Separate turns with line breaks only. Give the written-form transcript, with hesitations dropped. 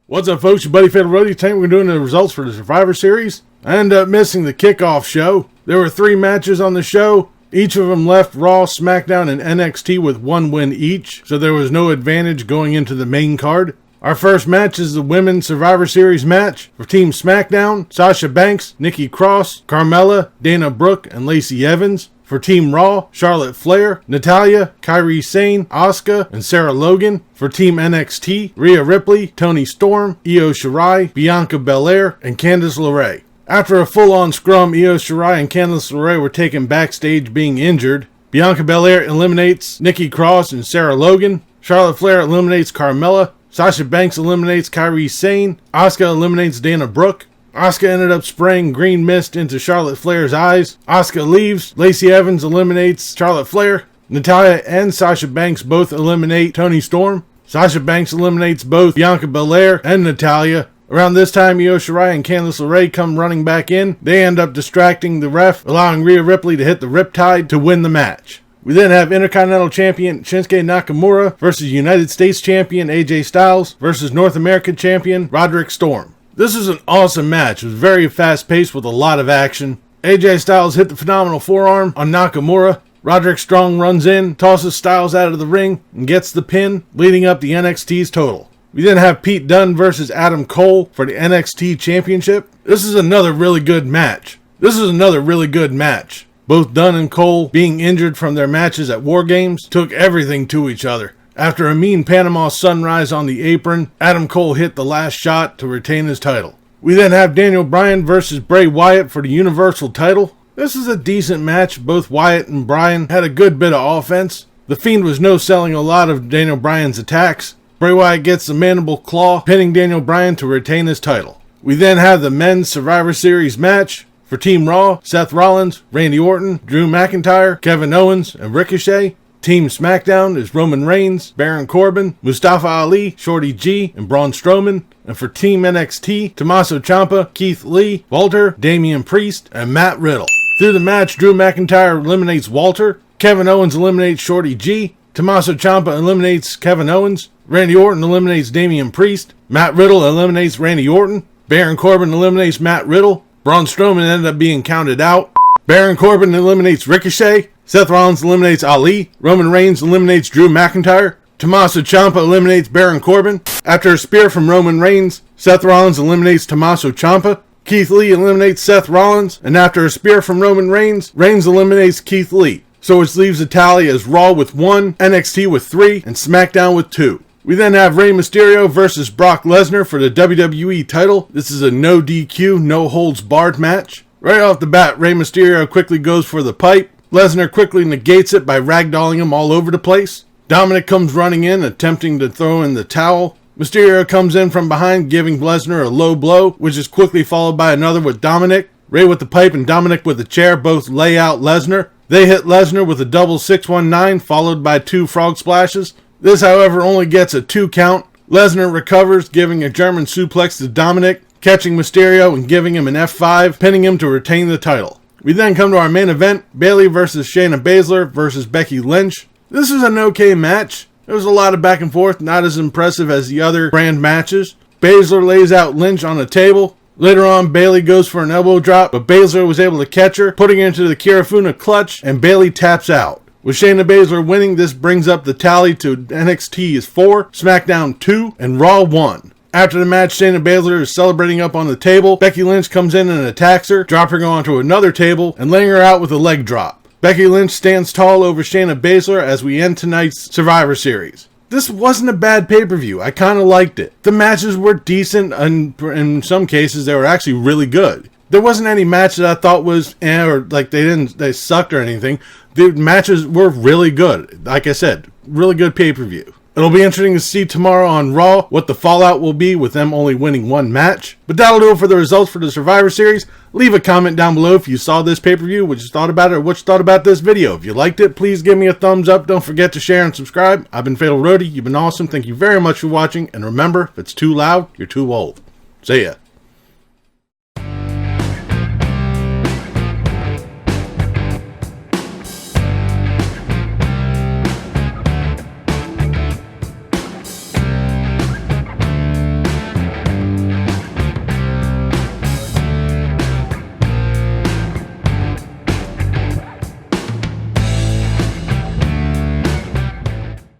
What's up, folks? Your buddy Fatalroadie. Today we're doing the results for the Survivor Series. I ended up missing the kickoff show. There were 3 matches on the show. Each of them left Raw, SmackDown, and NXT with 1 win each, so there was no advantage going into the main card. Our first match is the Women's Survivor Series match. For Team SmackDown, Sasha Banks, Nikki Cross, Carmella, Dana Brooke, and Lacey Evans. For Team Raw, Charlotte Flair, Natalya, Kairi Sane, Asuka, and Sarah Logan. For Team NXT, Rhea Ripley, Toni Storm, Io Shirai, Bianca Belair, and Candice LeRae. After a full-on scrum, Io Shirai and Candice LeRae were taken backstage being injured. Bianca Belair eliminates Nikki Cross and Sarah Logan. Charlotte Flair eliminates Carmella. Sasha Banks eliminates Kairi Sane. Asuka eliminates Dana Brooke. Asuka ended up spraying green mist into Charlotte Flair's eyes. Asuka leaves. Lacey Evans eliminates Charlotte Flair. Natalya and Sasha Banks both eliminate Toni Storm. Sasha Banks eliminates both Bianca Belair and Natalya. Around this time, Io Shirai and Candice LeRae come running back in. They end up distracting the ref, allowing Rhea Ripley to hit the Riptide to win the match. We then have Intercontinental Champion Shinsuke Nakamura versus United States Champion AJ Styles versus North American Champion Roderick Strong. This is an awesome match. It was very fast-paced with a lot of action. AJ Styles hit the phenomenal forearm on Nakamura. Roderick Strong runs in, tosses Styles out of the ring, and gets the pin, leading up the NXT's total. We then have Pete Dunne versus Adam Cole for the NXT Championship. This is another really good match. Both Dunne and Cole, being injured from their matches at War Games, took everything to each other. After a mean Panama Sunrise on the apron, Adam Cole hit the last shot to retain his title. We then have Daniel Bryan versus Bray Wyatt for the Universal title. This is a decent match. Both Wyatt and Bryan had a good bit of offense. The Fiend was no-selling a lot of Daniel Bryan's attacks. Bray Wyatt gets the mandible claw, pinning Daniel Bryan to retain his title. We then have the Men's Survivor Series match. For Team Raw, Seth Rollins, Randy Orton, Drew McIntyre, Kevin Owens, and Ricochet. Team SmackDown is Roman Reigns, Baron Corbin, Mustafa Ali, Shorty G, and Braun Strowman. And for Team NXT, Tommaso Ciampa, Keith Lee, Walter, Damian Priest, and Matt Riddle. Through the match, Drew McIntyre eliminates Walter, Kevin Owens eliminates Shorty G, Tommaso Ciampa eliminates Kevin Owens, Randy Orton eliminates Damian Priest, Matt Riddle eliminates Randy Orton, Baron Corbin eliminates Matt Riddle, Braun Strowman ended up being counted out, Baron Corbin eliminates Ricochet, Seth Rollins eliminates Ali, Roman Reigns eliminates Drew McIntyre, Tommaso Ciampa eliminates Baron Corbin. After a spear from Roman Reigns, Seth Rollins eliminates Tommaso Ciampa, Keith Lee eliminates Seth Rollins, and after a spear from Roman Reigns, Reigns eliminates Keith Lee. So it leaves the tally as Raw with 1, NXT with 3, and SmackDown with 2. We then have Rey Mysterio versus Brock Lesnar for the WWE title. This is a no DQ, no holds barred match. Right off the bat, Rey Mysterio quickly goes for the pipe. Lesnar quickly negates it by ragdolling him all over the place. Dominic comes running in, attempting to throw in the towel. Mysterio comes in from behind, giving Lesnar a low blow, which is quickly followed by another with Dominic. Rey with the pipe and Dominic with the chair both lay out Lesnar. They hit Lesnar with a double 619, followed by 2 frog splashes. This, however, only gets a 2 count. Lesnar recovers, giving a German suplex to Dominic, catching Mysterio and giving him an F5, pinning him to retain the title. We then come to our main event, Bayley versus Shayna Baszler versus Becky Lynch. This is an okay match. There was a lot of back and forth, not as impressive as the other brand matches. Baszler lays out Lynch on a table. Later on, Bayley goes for an elbow drop, but Baszler was able to catch her, putting her into the Kirifuna clutch, and Bayley taps out. With Shayna Baszler winning, this brings up the tally to NXT is 4, SmackDown 2, and Raw 1. After the match, Shayna Baszler is celebrating up on the table. Becky Lynch comes in and attacks her, dropping her onto another table and laying her out with a leg drop. Becky Lynch stands tall over Shayna Baszler as we end tonight's Survivor Series. This wasn't a bad pay-per-view. I kind of liked it. The matches were decent, and in some cases, they were actually really good. There wasn't any match that I thought was or like they sucked or anything. The matches were really good. Like I said, really good pay-per-view. It'll be interesting to see tomorrow on Raw what the fallout will be with them only winning 1 match. But that'll do it for the results for the Survivor Series. Leave a comment down below if you saw this pay-per-view, what you thought about it, or what you thought about this video. If you liked it, please give me a thumbs up. Don't forget to share and subscribe. I've been Fatalroadie. You've been awesome. Thank you very much for watching. And remember, if it's too loud, you're too old. See ya.